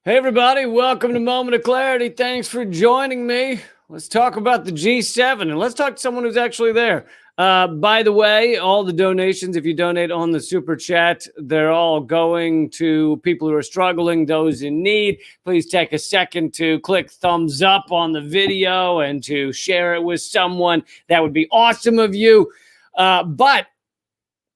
Hey, everybody, welcome to Moment of Clarity. Thanks for joining me. Let's talk about the G7 and let's talk to someone who's actually there. By the way, all the donations, if you donate on the super chat, they're all going to people who are struggling, those in need. Please take a second to click thumbs up on the video and to share it with someone. That would be awesome of you. But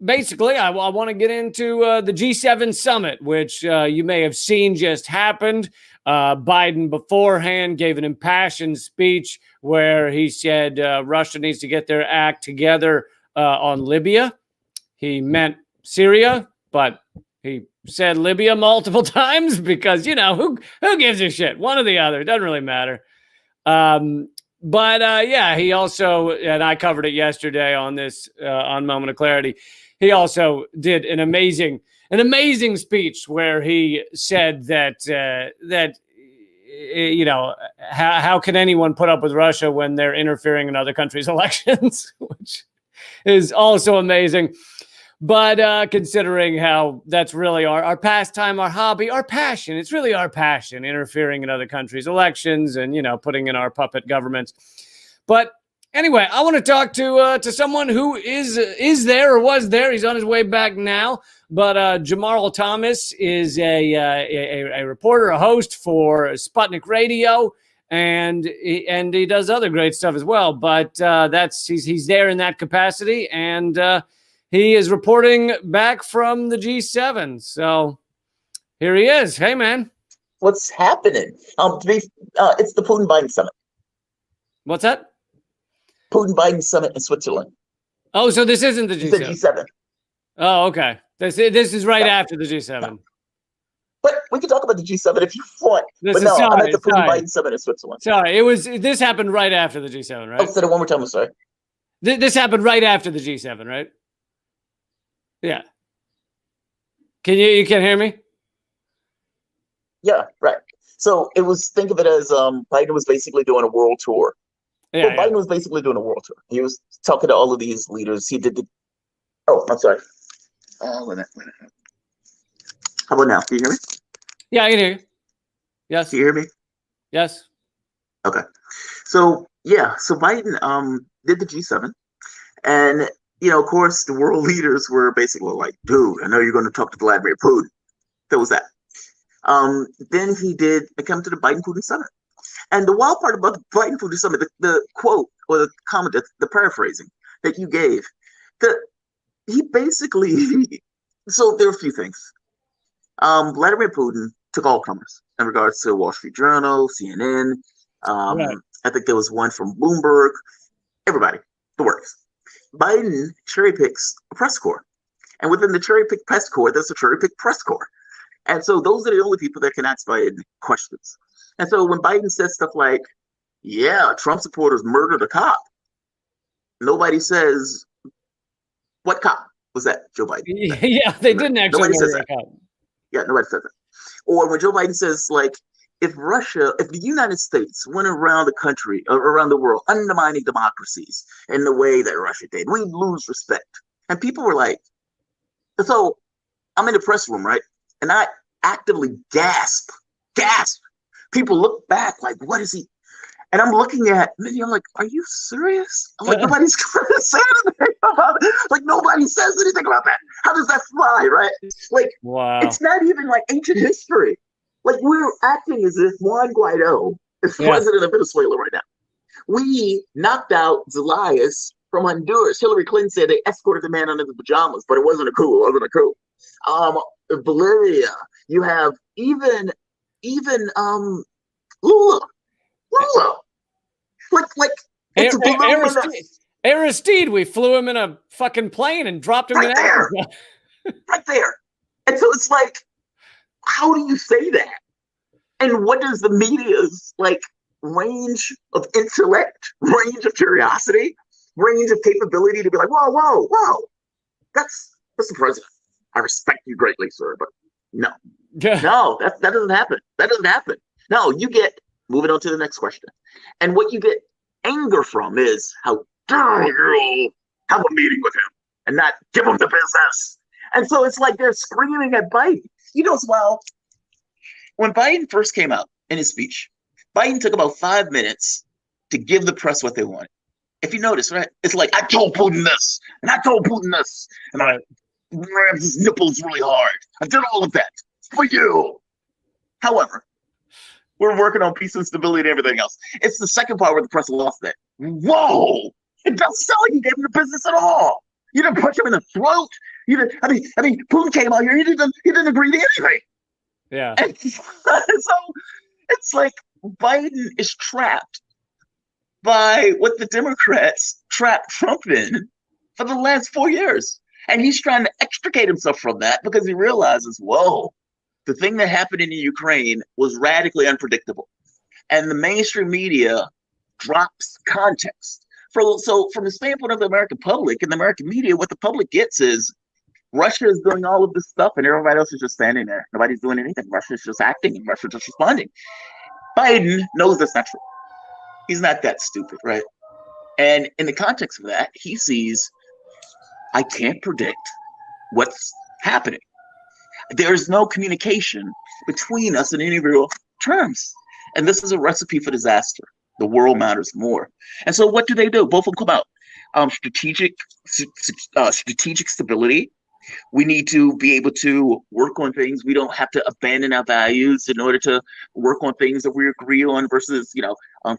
basically, I want to get into the G7 summit, which you may have seen just happened. Biden beforehand gave an impassioned speech where he said Russia needs to get their act together on Libya. He meant Syria, but he said Libya multiple times because, who gives a shit? One or the other. It doesn't really matter. But he also, and I covered it yesterday on this on Moment of Clarity. He also did an amazing speech where he said that how can anyone put up with Russia when they're interfering in other countries' elections, which is also amazing. But considering how that's really our pastime, our hobby, our passion, it's really our passion, interfering in other countries' elections and, putting in our puppet governments. But anyway, I want to talk to someone who is there or was there. He's on his way back now. But Jamarl Thomas is a reporter, a host for Sputnik Radio, and he does other great stuff as well. But he's there in that capacity, and he is reporting back from the G7. So here he is. Hey, man. What's happening? It's the Putin-Biden summit. What's that? Putin-Biden summit in Switzerland. Oh, so this isn't the G7. The G7. Oh, okay. This is right after the G7. No. But we can talk about the G7 if you want. I'm at the Putin-Biden summit in Switzerland. Sorry, this happened right after the G7, right? Oh, say that one more time. I'm sorry. This happened right after the G7, right? Yeah. You can't hear me? Yeah, right. So think of it as Biden was basically doing a world tour. Yeah, Biden was basically doing a world tour. He was talking to all of these leaders. He did I'm sorry. Wait a minute. How about now? Can you hear me? Yeah, I can hear you. Yes. Can you hear me? Yes. Okay. So Biden did the G7, and of course, the world leaders were basically like, dude, I know you're going to talk to Vladimir Putin. That was that. Then he come to the Biden-Putin summit. And the wild part about the Biden-Putin summit, the quote or the comment, the paraphrasing that you gave, he basically, so there are a few things. Vladimir Putin took all comers in regards to Wall Street Journal, CNN. Right. I think there was one from Bloomberg. Everybody, the works. Biden cherry picks a press corps. And within the cherry pick press corps, there's a cherry pick press corps. And so those are the only people that can ask Biden questions. And so when Biden says stuff like, yeah, Trump supporters murdered a cop, nobody says, what cop was that, Joe Biden? Yeah, they didn't actually murder a cop. Yeah, nobody says that. Or when Joe Biden says, like, if the United States went around the country, around the world, undermining democracies in the way that Russia did, we'd lose respect. And people were like, so I'm in the press room, right? And I actively gasp. People look back like, what is he? And I'm looking at Minnie, I'm like, are you serious? I'm like, nobody's going to say anything about it. Like, nobody says anything about that. How does that fly, right? Like, wow. It's not even like ancient history. Like, we're acting as if Juan Guaido is president of Venezuela right now. We knocked out Zelaya from Honduras. Hillary Clinton said they escorted the man under the pajamas, but it wasn't a coup. Bolivia, you have even Lula. Like it's Aristide, we flew him in a fucking plane and dropped him in Africa. Right there. And so it's like, how do you say that? And what does the media's range of intellect, range of curiosity, range of capability to be like, whoa, that's the president. I respect you greatly, sir, but no. No, that doesn't happen. That doesn't happen. No, you get, moving on to the next question. And what you get anger from is, how dare you have a meeting with him and not give him the business? And so it's like they're screaming at Biden. Well, when Biden first came out in his speech, Biden took about 5 minutes to give the press what they wanted. If you notice, right, it's like, I told Putin this, and I told Putin this, and I grabbed his nipples really hard. I did all of that for you. However, we're working on peace and stability and everything else. It's the second part where the press lost it. Whoa! It doesn't sound like you gave him the business at all. You didn't punch him in the throat. You didn't. I mean, Putin came out here. He didn't agree to anything. Yeah. And so it's like Biden is trapped by what the Democrats trapped Trump in for the last 4 years. And he's trying to extricate himself from that because he realizes, whoa, the thing that happened in Ukraine was radically unpredictable. And the mainstream media drops context. So from the standpoint of the American public and the American media, what the public gets is Russia is doing all of this stuff and everybody else is just standing there. Nobody's doing anything. Russia's just acting and Russia's just responding. Biden knows that's not true. He's not that stupid, right? And in the context of that, he sees, I can't predict what's happening. There's no communication between us in any real terms. And this is a recipe for disaster. The world matters more. And so what do? Both of them come out. Strategic stability. We need to be able to work on things. We don't have to abandon our values in order to work on things that we agree on versus,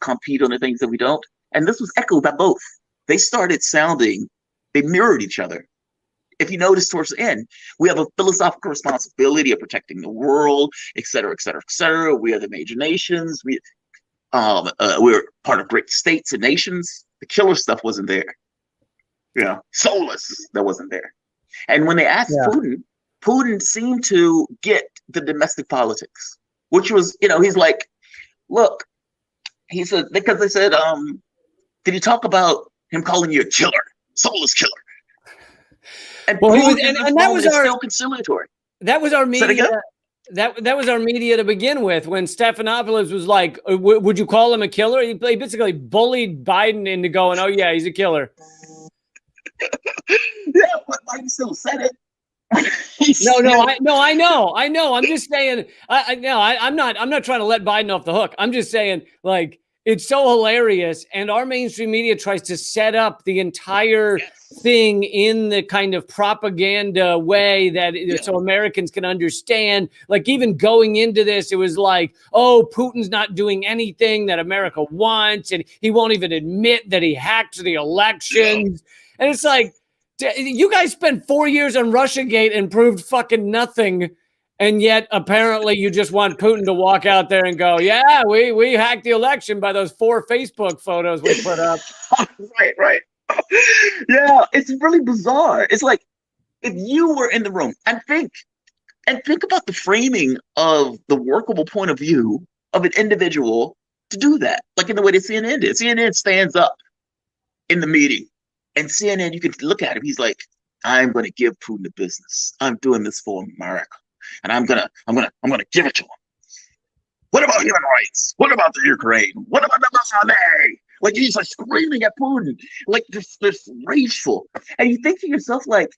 compete on the things that we don't. And this was echoed by both. They mirrored each other. If you notice towards the end, we have a philosophical responsibility of protecting the world, et cetera, et cetera, et cetera. We are the major nations. We're part of great states and nations. The killer stuff wasn't there. Soulless, that wasn't there. And when they asked Putin seemed to get the domestic politics, which was, he's like, look, he said, because they said, did he talk about him calling you a killer, soulless killer? And, well, and that was still conciliatory. That was our media. That was our media to begin with. When Stephanopoulos was like, "Would you call him a killer?" He basically bullied Biden into going, "Oh yeah, he's a killer." Yeah, but Biden still said it. I know. I'm just saying. I'm not trying to let Biden off the hook. I'm just saying, like, it's so hilarious, and our mainstream media tries to set up the entire thing in the kind of propaganda way that so Americans can understand. Like, even going into this, it was like, oh, Putin's not doing anything that America wants, and he won't even admit that he hacked the elections. And it's like, you guys spent 4 years on Russiagate and proved fucking nothing. And yet, apparently, you just want Putin to walk out there and go, yeah, we hacked the election by those 4 Facebook photos we put up. Right. Yeah, it's really bizarre. It's like, if you were in the room and think about the framing of the workable point of view of an individual to do that, like in the way that CNN did. CNN stands up in the meeting, and CNN, you can look at him. He's like, I'm going to give Putin the business. I'm doing this for America. And I'm gonna give it to him. What about human rights? What about the Ukraine? What about the Moscow? Like, he's like screaming at Putin, like this rageful. And you think to yourself, like,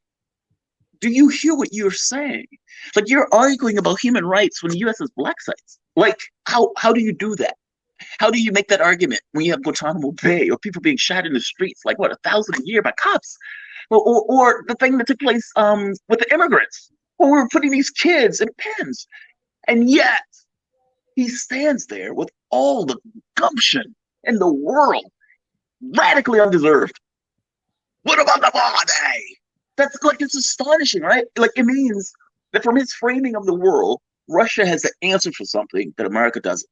do you hear what you're saying? Like, you're arguing about human rights when the U.S. has black sites. Like, how do you do that? How do you make that argument when you have Guantanamo Bay or people being shot in the streets, like 1,000 a year by cops, or the thing that took place with the immigrants? When we were putting these kids in pens. And yet, he stands there with all the gumption in the world, radically undeserved. What about the body? That's like, it's astonishing, right? Like, it means that from his framing of the world, Russia has the answer for something that America doesn't.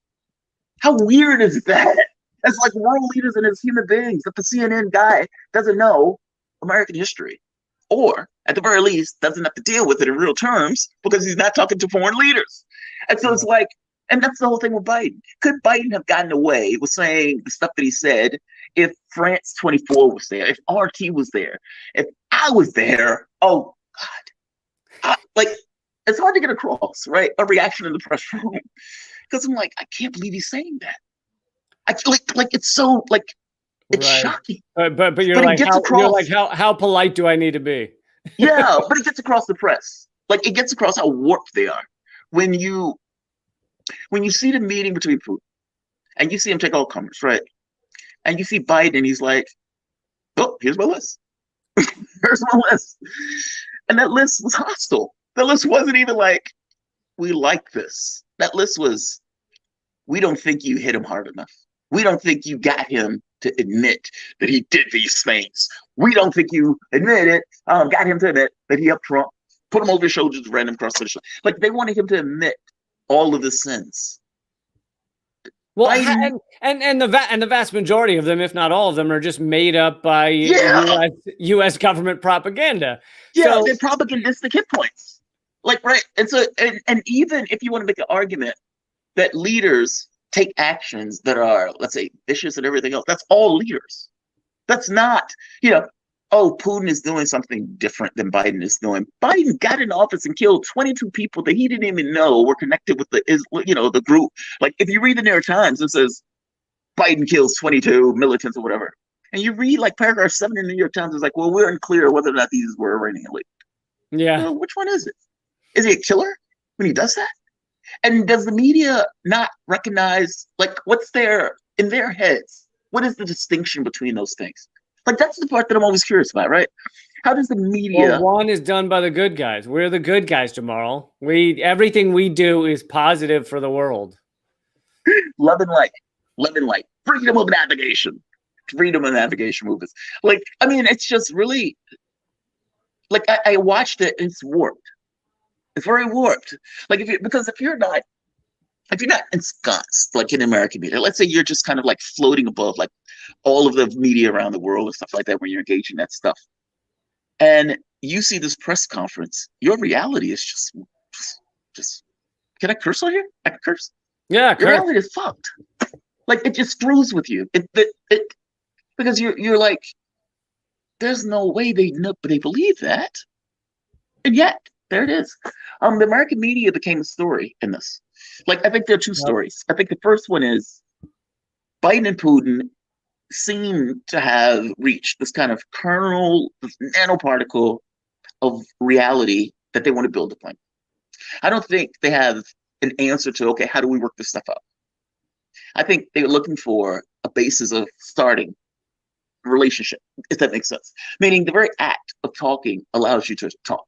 How weird is that? As like world leaders and as human beings, that the CNN guy doesn't know American history. Or, at the very least, doesn't have to deal with it in real terms because he's not talking to foreign leaders. And so it's like, and that's the whole thing with Biden. Could Biden have gotten away with saying the stuff that he said if France 24 was there, if RT was there, if I was there? Oh, God. It's hard to get across, right? A reaction in the press room. Because I'm like, I can't believe he's saying that. It's so, like, it's shocking. But you're like, how polite do I need to be? Yeah, but it gets across the press. Like, it gets across how warped they are. When you when you see the meeting between Putin and you see him take all comers, right? And you see Biden, he's like, oh, here's my list. Here's my list. And that list was hostile. That list wasn't even like, we like this. That list was, we don't think you hit him hard enough. We don't think you got him to admit that he did these things. We don't think you got him to admit that he helped Trump, put him over his shoulders, ran him across the finish line. Like they wanted him to admit all of the sins. Well, and the vast majority of them, if not all of them, are just made up by U.S. government propaganda. Yeah, so, they're propagandistic hit points. Like, right. And so, and even if you want to make an argument that leaders take actions that are, let's say, vicious and everything else, that's all leaders. That's not, oh, Putin is doing something different than Biden is doing. Biden got in office and killed 22 people that he didn't even know were connected with the group. Like, if you read the New York Times, it says Biden kills 22 militants or whatever. And you read like paragraph 7 in the New York Times, it's like, well, we're unclear whether or not these were Iranian illegal. Yeah. So which one is it? Is he a killer when he does that? And does the media not recognize, like, what's in their heads? What is the distinction between those things? Like, that's the part that I'm always curious about, right? How does the media... Well, one is done by the good guys. We're the good guys, Jamarl. Everything we do is positive for the world. Love and light. Freedom of navigation. Freedom of navigation movements. Like, I mean, it's just really... Like, I watched it, and it's warped. It's very warped. Like, because if you're not ensconced, like in American media, let's say you're just kind of like floating above like all of the media around the world and stuff like that, when you're engaging that stuff, and you see this press conference, your reality is just can I curse on here? I can curse. Yeah, your reality is fucked. Like, it just screws with you. It because you're like, there's no way they believe that, and yet there it is. The American media became a story in this. Like, I think there are two stories. I think the first one is Biden and Putin seem to have reached this kind of kernel, this nanoparticle of reality that they want to build upon. I don't think they have an answer to, okay, how do we work this stuff out? I think they're looking for a basis of starting a relationship, if that makes sense. Meaning the very act of talking allows you to talk.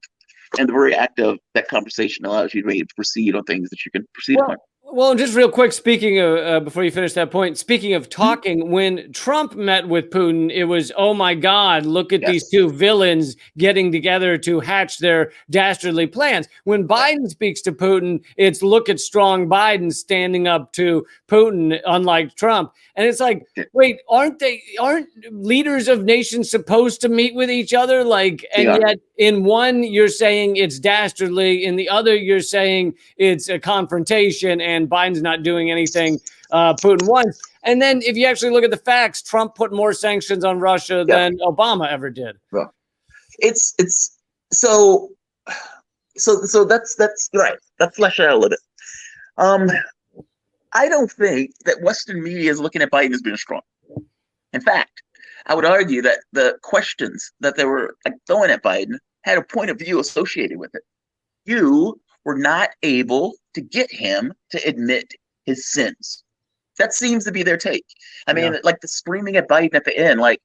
And the very act of that conversation allows you to be able to proceed on things that you can proceed upon. Well, just real quick, speaking of, before you finish that point, speaking of talking, when Trump met with Putin, it was, oh my God, look at these two villains getting together to hatch their dastardly plans. When Biden speaks to Putin, it's look at strong Biden standing up to Putin, unlike Trump. And it's like, wait, aren't leaders of nations supposed to meet with each other? Like, and yet in one, you're saying it's dastardly. In the other, you're saying it's a confrontation and Biden's not doing anything Putin wants. And then if you actually look at the facts, Trump put more sanctions on Russia than Obama ever did. Well, it's so that's right. That's flesh out a little bit. I don't think that Western media is looking at Biden as being strong. In fact, I would argue that the questions that they were throwing at Biden had a point of view associated with it. You were not able to get him to admit his sins. That seems to be their take. I mean, like the screaming at Biden at the end, like,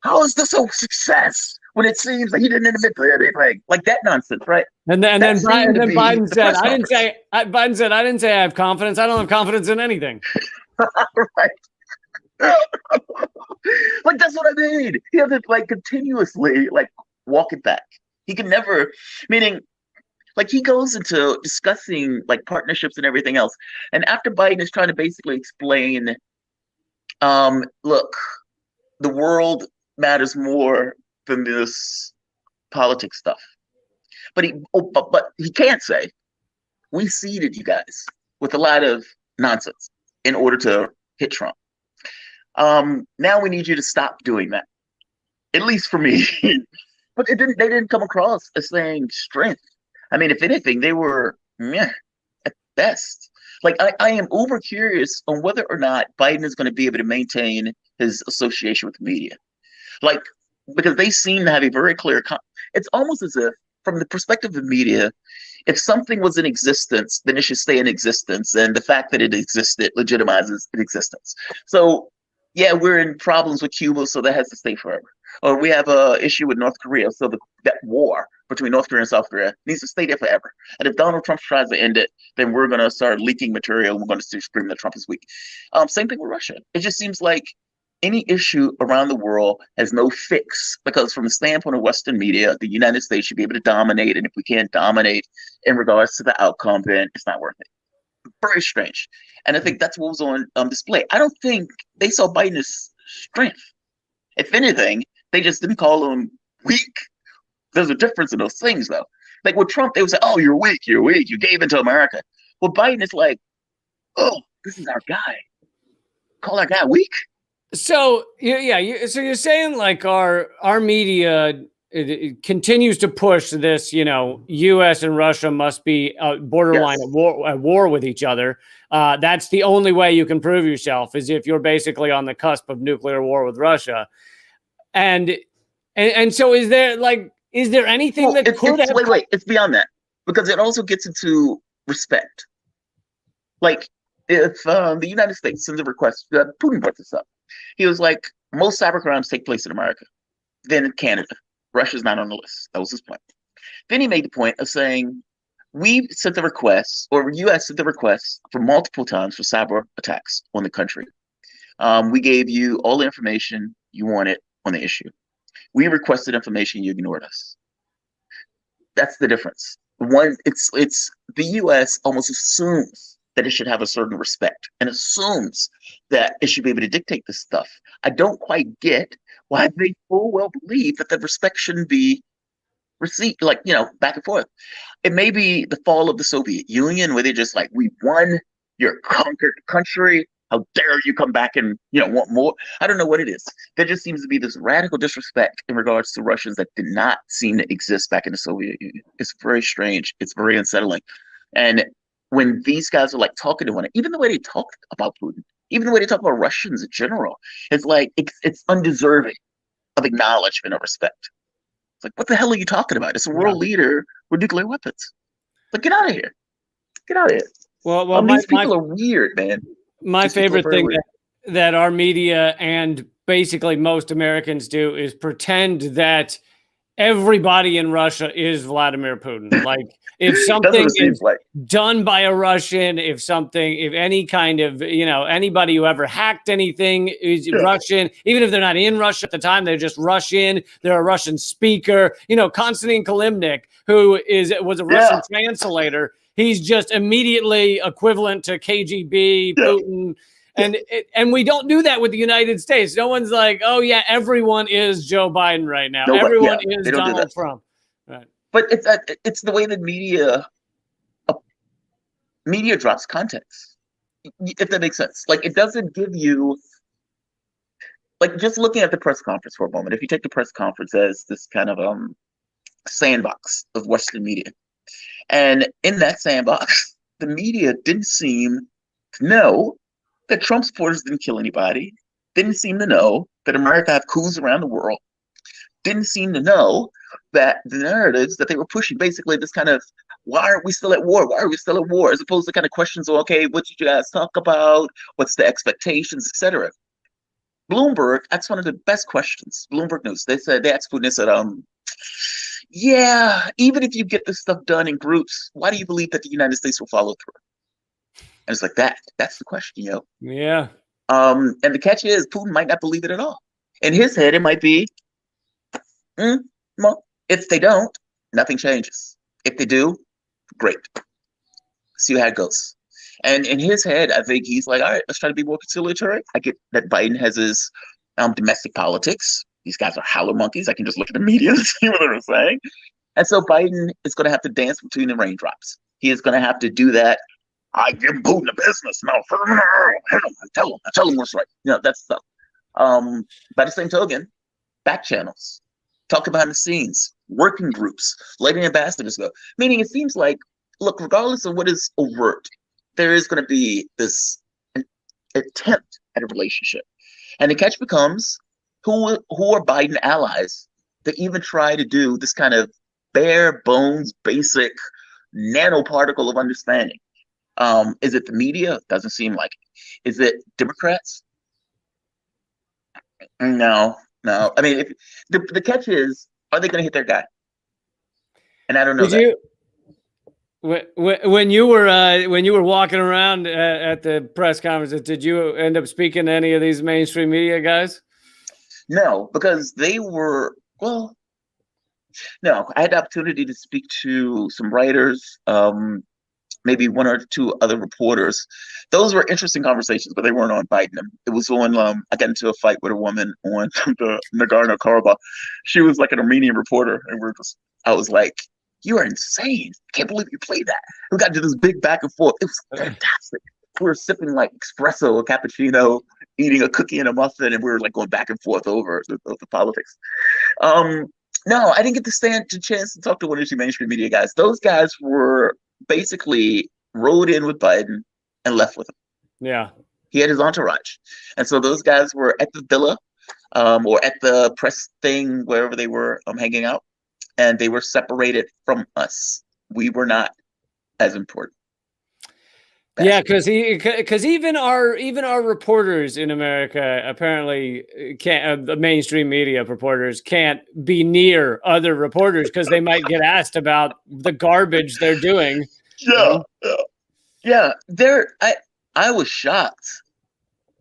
how is this a success when it seems like he didn't admit to anything? Like that nonsense, right? And then Biden said, Biden said, I didn't say I have confidence. I don't have confidence in anything. Right. Like, that's what I mean. He has to like continuously like walk it back. He can never, meaning like he goes into discussing like partnerships and everything else. And after Biden is trying to basically explain, look, the world matters more than this politics stuff. But he can't say, we seeded you guys with a lot of nonsense in order to hit Trump. Now we need you to stop doing that. At least for me. But they didn't come across as saying strength. I mean, if anything, they were meh at best. Like, I am uber curious on whether or not Biden is going to be able to maintain his association with the media. Like, because they seem to have a very clear, it's almost as if, from the perspective of the media, If something was in existence, then it should stay in existence, and the fact that it existed legitimizes its existence. So, yeah, we're in problems with Cuba, so that has to stay forever. Or we have a issue with North Korea, so that war between North Korea and South Korea needs to stay there forever. And if Donald Trump tries to end it, then we're going to start leaking material. And we're going to scream that Trump is weak. Same thing with Russia. It just seems like any issue around the world has no fix, because from the standpoint of Western media, the United States should be able to dominate. And if we can't dominate in regards to the outcome, then it's not worth it. Very strange. And I think that's what was on display. I don't think they saw Biden as strength. If anything, they just didn't call him weak. There's a difference in those things, though. Like with Trump, they would say, "Oh, you're weak, you gave in to America." Well, Biden is like, "Oh, this is our guy. Call our guy weak?" So so you're saying like our media it continues to push this, U.S. and Russia must be borderline at war with each other. That's the only way you can prove yourself, is if you're basically on the cusp of nuclear war with Russia. And so is there anything that could have... Wait, it's beyond that, because it also gets into respect. Like if the United States sends a request, Putin brought this up. He was like, most cyber crimes take place in America, then in Canada. Russia's not on the list. That was his point. Then he made the point of saying, we sent the request, or U.S. sent the request for multiple times for cyber attacks on the country. We gave you all the information you wanted on the issue. We requested information, you ignored us. That's the difference. One, it's the U.S. almost assumes that it should have a certain respect and assumes that it should be able to dictate this stuff. I don't quite get why they full well believe that the respect shouldn't be received, back and forth. It may be the fall of the Soviet Union, where they're just like, we won, you're a conquered country. How dare you come back and want more? I don't know what it is. There just seems to be this radical disrespect in regards to Russians that did not seem to exist back in the Soviet Union. It's very strange. It's very unsettling. And when these guys are like talking to one another, even the way they talk about Putin, even the way they talk about Russians in general, it's like it's undeserving of acknowledgement or respect. It's like, what the hell are you talking about? It's a world leader with nuclear weapons. Like, get out of here. Get out of here. Well, these people are weird, man. My favorite thing that our media and basically most Americans do is pretend that everybody in Russia is Vladimir Putin. Like, if something is done by a Russian, if any kind of, anybody who ever hacked anything is Russian, even if they're not in Russia at the time, they're just Russian. They're a Russian speaker. Konstantin Kalimnik, who was a Russian translator, he's just immediately equivalent to KGB, Putin. And we don't do that with the United States. No one's like, oh, yeah, everyone is Joe Biden right now. Everyone is Donald Trump. Right. But it's the way the media drops context, if that makes sense. Like, it doesn't give you, like, just looking at the press conference for a moment. If you take the press conference as this kind of sandbox of Western media, and in that sandbox, the media didn't seem to know that Trump supporters didn't kill anybody, didn't seem to know that America had coups around the world, didn't seem to know that the narratives that they were pushing, basically this kind of, why aren't we still at war? Why are we still at war? As opposed to kind of questions of, okay, what did you guys talk about? What's the expectations, etc. Bloomberg, that's one of the best questions. Bloomberg News, they asked Putin, they said, yeah, even if you get this stuff done in groups, why do you believe that the United States will follow through? And it's like, that's the question, yo. Yeah. And the catch is, Putin might not believe it at all. In his head, it might be, well, if they don't, nothing changes. If they do, great. See how it goes. And in his head, I think he's like, all right, let's try to be more conciliatory. I get that Biden has his domestic politics. These guys are howler monkeys. I can just look at the media and see what they're saying. And so Biden is going to have to dance between the raindrops. He is going to have to do that. I give Putin the business. No, tell him what's right. That stuff. By the same token, back channels, talk behind the scenes, working groups, letting ambassadors go. Meaning, it seems like, look, regardless of what is overt, there is going to be this attempt at a relationship. And the catch becomes, who are Biden allies that even try to do this kind of bare bones, basic, nanoparticle of understanding. Is it the media? Doesn't seem like it. Is it Democrats? No, no. I mean, if, the catch is, are they going to hit their guy? And I don't know Did that. you when you were walking around at the press conferences, did you end up speaking to any of these mainstream media guys? No, because they were, well, no, I had the opportunity to speak to some writers, maybe one or two other reporters. Those were interesting conversations, but they weren't on Biden. It was on, I got into a fight with a woman on the Nagorno-Karabakh. She was like an Armenian reporter, and I was like, you are insane. I can't believe you played that. We got to this big back and forth. It was fantastic. We were sipping like espresso, a cappuccino, eating a cookie and a muffin, and we were like going back and forth over the politics. No, I didn't get the chance to talk to one of the mainstream media guys. Those guys were basically rode in with Biden and left with him. Yeah. He had his entourage. And so those guys were at the villa or at the press thing, wherever they were hanging out, and they were separated from us. We were not as important. Yeah, because even our reporters in America apparently can't. The mainstream media reporters can't be near other reporters because they might get asked about the garbage they're doing. Yeah. I was shocked,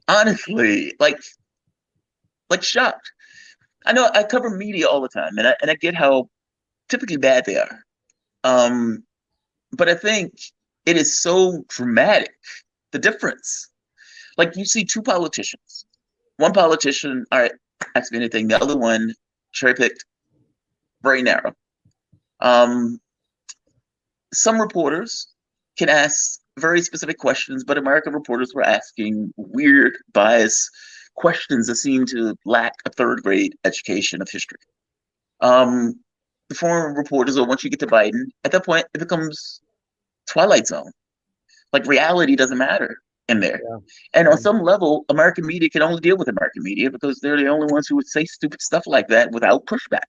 honestly, like shocked. I know I cover media all the time, and I get how typically bad they are. But I think it is so dramatic, the difference. Like you see two politicians. One politician, all right, ask me anything. The other one, cherry-picked, very narrow. Some reporters can ask very specific questions, but American reporters were asking weird, biased questions that seem to lack a third-grade education of history. The foreign reporters, or once you get to Biden, at that point, it becomes Twilight Zone. Like reality doesn't matter in there. Yeah. And on some level, American media can only deal with American media because they're the only ones who would say stupid stuff like that without pushback.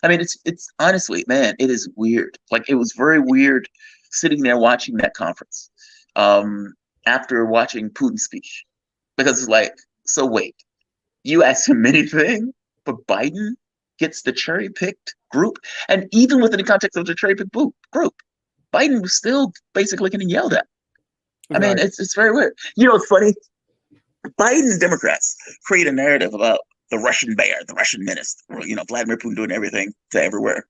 I mean, it's honestly, man, it is weird. Like it was very weird sitting there watching that conference after watching Putin's speech, because it's like, so wait, you asked him anything, but Biden gets the cherry-picked group, and even within the context of the cherry-picked group, Biden was still basically getting yelled at. I mean, it's very weird. You know, it's funny. Biden Democrats create a narrative about the Russian bear, the Russian menace, you know, Vladimir Putin doing everything to everywhere.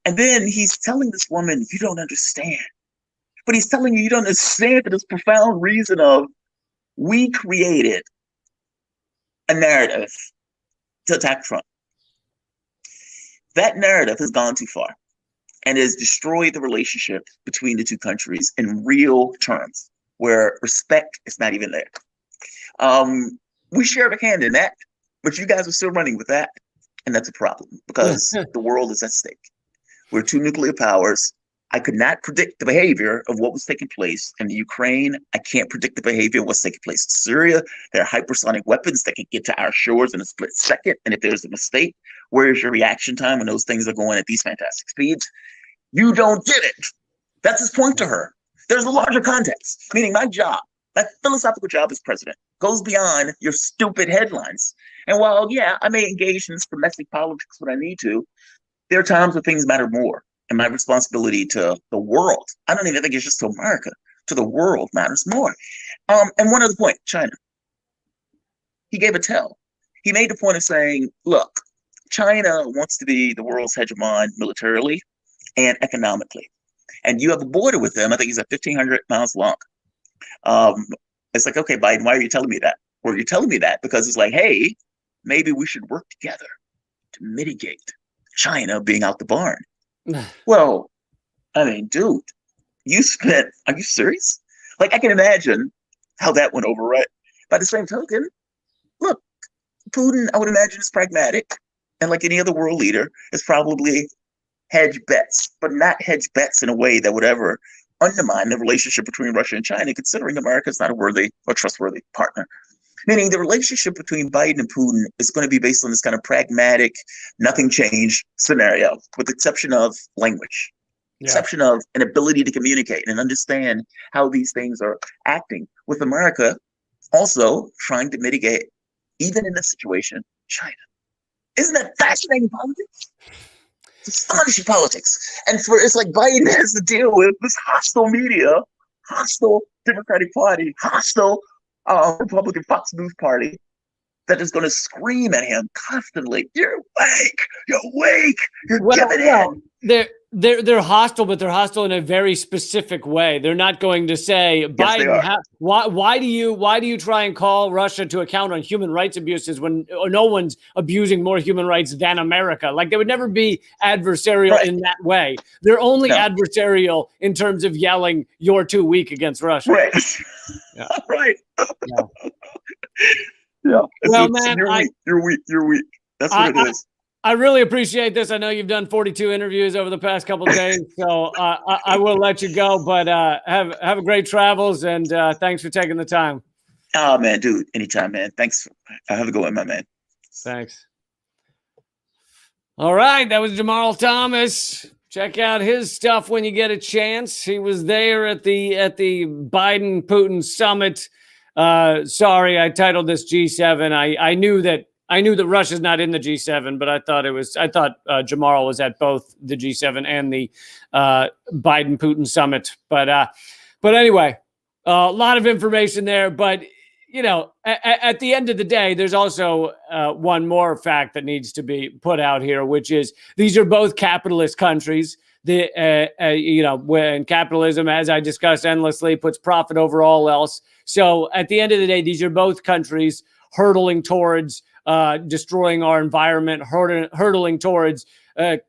And then he's telling this woman, you don't understand. But he's telling you don't understand for this profound reason of, we created a narrative to attack Trump. That narrative has gone too far and has destroyed the relationship between the two countries in real terms, where respect is not even there. We shared a hand in that, but you guys are still running with that. And that's a problem because the world is at stake. We're two nuclear powers. I could not predict the behavior of what was taking place in the Ukraine. I can't predict the behavior of what's taking place in Syria. There are hypersonic weapons that can get to our shores in a split second. And if there's a mistake, where's your reaction time when those things are going at these fantastic speeds? You don't get it. That's his point to her. There's a larger context, meaning my job, my philosophical job as president, goes beyond your stupid headlines. And while, yeah, I may engage in domestic politics when I need to, there are times when things matter more. And my responsibility to the world, I don't even think it's just to America, to the world matters more. And one other point, China. He gave a tell. He made the point of saying, look, China wants to be the world's hegemon militarily and economically. And you have a border with them, I think he's at 1,500 miles long. It's like, okay, Biden, why are you telling me that? Well, you're telling me that because it's like, hey, maybe we should work together to mitigate China being out the barn. Well, I mean, dude, are you serious? Like, I can imagine how that went over, right? By the same token, look, Putin, I would imagine, is pragmatic. And like any other world leader, is probably hedge bets, but not hedge bets in a way that would ever undermine the relationship between Russia and China, considering America is not a worthy or trustworthy partner. Meaning the relationship between Biden and Putin is going to be based on this kind of pragmatic, nothing changed scenario, with the exception of language. exception of an ability to communicate and understand how these things are acting. With America also trying to mitigate, even in this situation, China. Isn't that fascinating politics? It's astonishing politics. And it's like Biden has to deal with this hostile media, hostile Democratic Party, hostile Republican Fox News Party that is going to scream at him constantly. You're awake, you're giving in. They're hostile, but they're hostile in a very specific way. They're not going to say, Biden, why do you try and call Russia to account on human rights abuses when no one's abusing more human rights than America? Like, they would never be adversarial in that way. They're only adversarial in terms of yelling, "You're too weak" against Russia. Right. Yeah. Right. Yeah. Yeah. Well, man, you're weak. That's what it is. I really appreciate this. I know you've done 42 interviews over the past couple of days, so I will let you go. But have a great travels, and thanks for taking the time. Oh, man, dude, anytime, man. Thanks. Have a good one, my man. Thanks. All right, that was Jamarl Thomas. Check out his stuff when you get a chance. He was there at the Biden-Putin summit. Sorry, I titled this G7. I knew that Russia's not in the G7, but I thought Jamarl was at both the G7 and the Biden-Putin summit. But anyway, a lot of information there. But at the end of the day, there's also one more fact that needs to be put out here, which is these are both capitalist countries. When capitalism, as I discussed endlessly, puts profit over all else. So at the end of the day, these are both countries hurtling towards destroying our environment, hurtling towards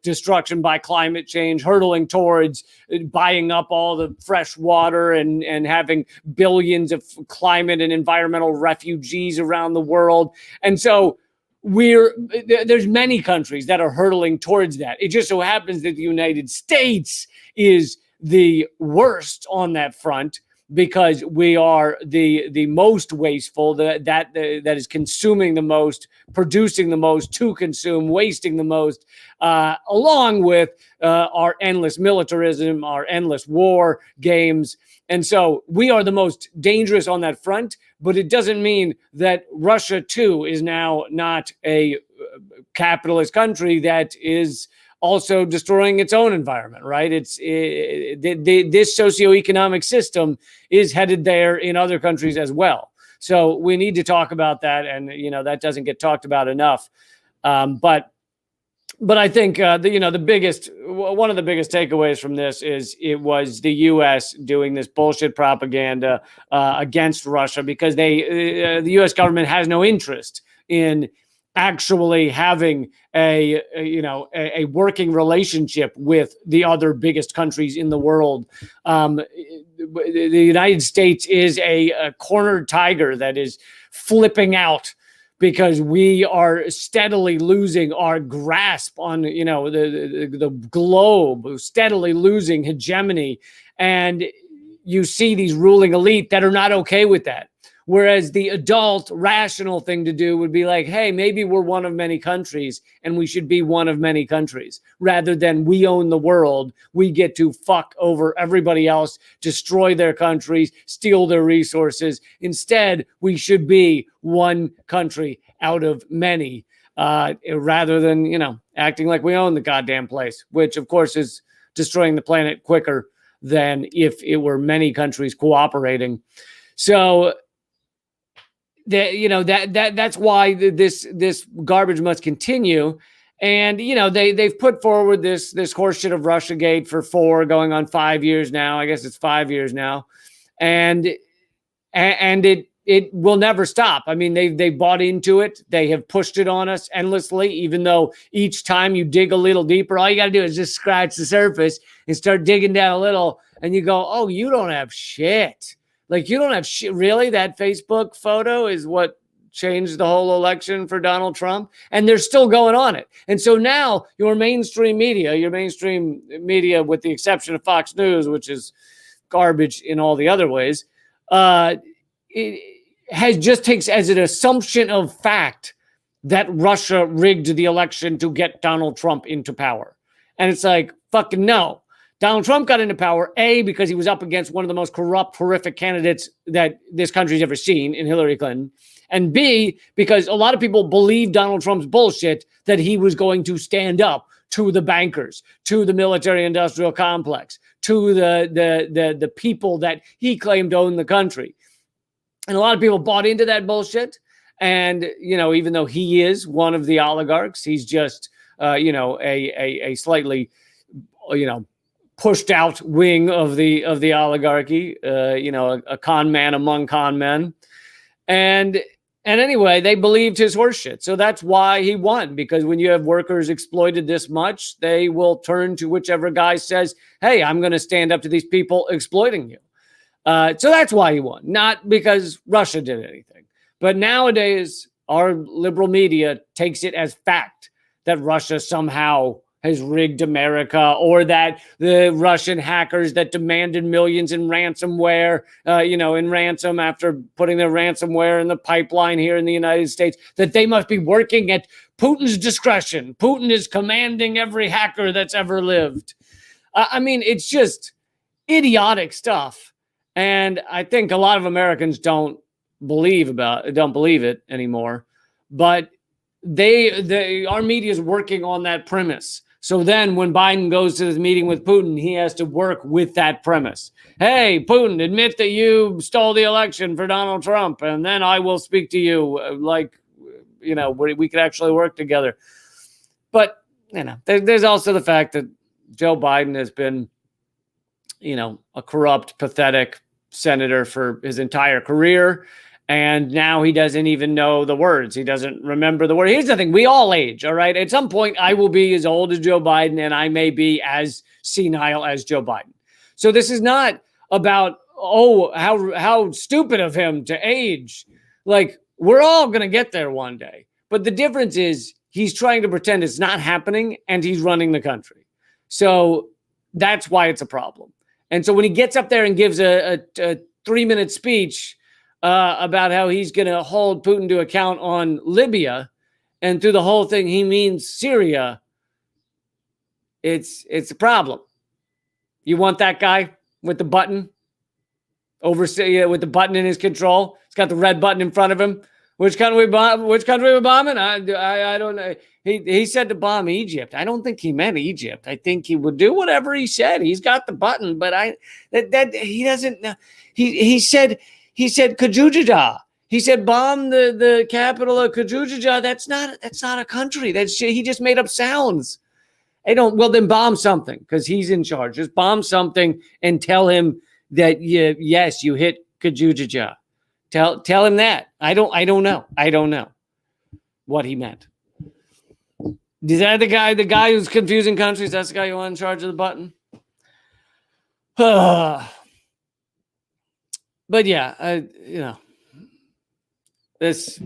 destruction by climate change, hurtling towards buying up all the fresh water and having billions of climate and environmental refugees around the world. And so there's many countries that are hurtling towards that. It just so happens that the United States is the worst on that front, because we are the most wasteful, that is consuming the most, producing the most to consume, wasting the most, along with our endless militarism, our endless war games. And so we are the most dangerous on that front, but it doesn't mean that Russia, too, is now not a capitalist country that is also destroying its own environment, right? This socioeconomic system is headed there in other countries as well. So we need to talk about that, and that doesn't get talked about enough. But I think one of the biggest takeaways from this is it was the U.S. doing this bullshit propaganda against Russia, because the U.S. government has no interest in actually having a working relationship with the other biggest countries in the world. The United States is a cornered tiger that is flipping out because we are steadily losing our grasp on the globe, steadily losing hegemony. And you see these ruling elite that are not okay with that. Whereas the adult, rational thing to do would be like, hey, maybe we're one of many countries and we should be one of many countries, rather than we own the world. We get to fuck over everybody else, destroy their countries, steal their resources. Instead, we should be one country out of many, rather than, acting like we own the goddamn place, which, of course, is destroying the planet quicker than if it were many countries cooperating. So that's why this garbage must continue. And they've put forward this horseshit of Russiagate for going on 5 years now. I guess it's 5 years now, and it will never stop. I mean, they bought into it. They have pushed it on us endlessly. Even though each time you dig a little deeper, all you got to do is just scratch the surface and start digging down a little, and you go, "Oh, you don't have shit." Like, you don't have shit. Really? That Facebook photo is what changed the whole election for Donald Trump? And they're still going on it. And so now your mainstream media, with the exception of Fox News, which is garbage in all the other ways, it takes as an assumption of fact that Russia rigged the election to get Donald Trump into power. And it's like, fucking no. Donald Trump got into power, A, because he was up against one of the most corrupt, horrific candidates that this country's ever seen in Hillary Clinton. And B, because a lot of people believed Donald Trump's bullshit that he was going to stand up to the bankers, to the military-industrial complex, to the people that he claimed owned the country. And a lot of people bought into that bullshit. And, even though he is one of the oligarchs, he's just, a slightly, pushed out wing of the oligarchy, a con man among con men. And anyway, they believed his horseshit. So that's why he won, because when you have workers exploited this much, they will turn to whichever guy says, hey, I'm going to stand up to these people exploiting you. So that's why he won, not because Russia did anything. But nowadays, our liberal media takes it as fact that Russia somehow has rigged America, or that the Russian hackers that demanded millions in ransomware, in ransom after putting their ransomware in the pipeline here in the United States, that they must be working at Putin's discretion. Putin is commanding every hacker that's ever lived. It's just idiotic stuff. And I think a lot of Americans don't believe it anymore. But our media is working on that premise. So then when Biden goes to this meeting with Putin, he has to work with that premise. Hey, Putin, admit that you stole the election for Donald Trump, and then I will speak to you we could actually work together. But, there's also the fact that Joe Biden has been, a corrupt, pathetic senator for his entire career. And now he doesn't even know the words. He doesn't remember the word. Here's the thing. We all age, all right? At some point, I will be as old as Joe Biden, and I may be as senile as Joe Biden. So this is not about, how stupid of him to age. Like, we're all going to get there one day. But the difference is he's trying to pretend it's not happening, and he's running the country. So that's why it's a problem. And so when he gets up there and gives a 3-minute speech about how he's going to hold Putin to account on Libya, and through the whole thing he means Syria, it's a problem. You want that guy with the button with the button in his control? He's got the red button in front of him. Which country we bombing? I don't know. He said to bomb Egypt. I don't think he meant Egypt. I think he would do whatever he said. He's got the button, but he doesn't know. He said Kajuja. He said bomb the capital of Kajuja. That's not a country. He just made up sounds. Then bomb something, because he's in charge. Just bomb something and tell him that yes, you hit Kajuja. Tell him that. I don't know. I don't know what he meant. Is that the guy who's confusing countries? That's the guy who was in charge of the button. But yeah, this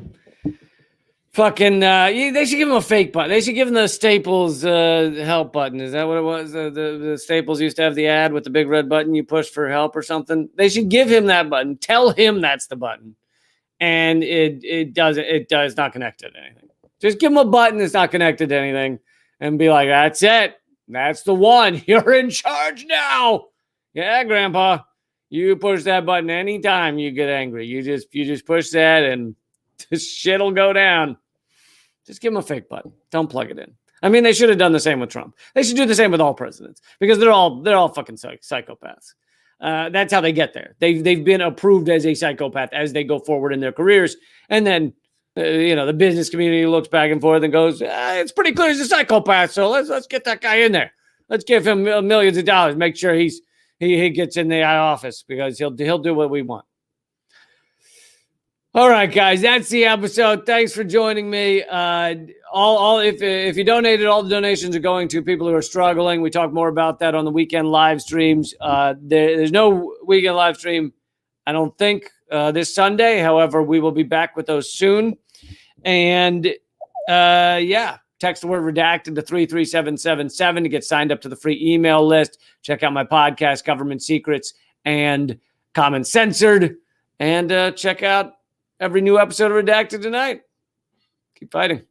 fucking, they should give him a fake button. They should give him the Staples help button. Is that what it was? The Staples used to have the ad with the big red button you push for help or something. They should give him that button. Tell him that's the button. And it does not connect to anything. Just give him a button that's not connected to anything and be like, that's it. That's the one. You're in charge now. Yeah, Grandpa. You push that button anytime you get angry. You just push that and this shit'll go down. Just give him a fake button. Don't plug it in. I mean, they should have done the same with Trump. They should do the same with all presidents, because they're all fucking psychopaths. That's how they get there. They've been approved as a psychopath as they go forward in their careers, and then the business community looks back and forth and goes, it's pretty clear he's a psychopath. So let's get that guy in there. Let's give him millions of dollars. Make sure he gets in the office, because he'll do what we want. All right, guys, that's the episode. Thanks for joining me. If you donated, all the donations are going to people who are struggling. We talk more about that on the weekend live streams. There's no weekend live stream, I don't think, this Sunday. However, we will be back with those soon. And text the word redacted to 33777 to get signed up to the free email list. Check out my podcast, Government Secrets and Common Censored, and check out every new episode of Redacted tonight. Keep fighting.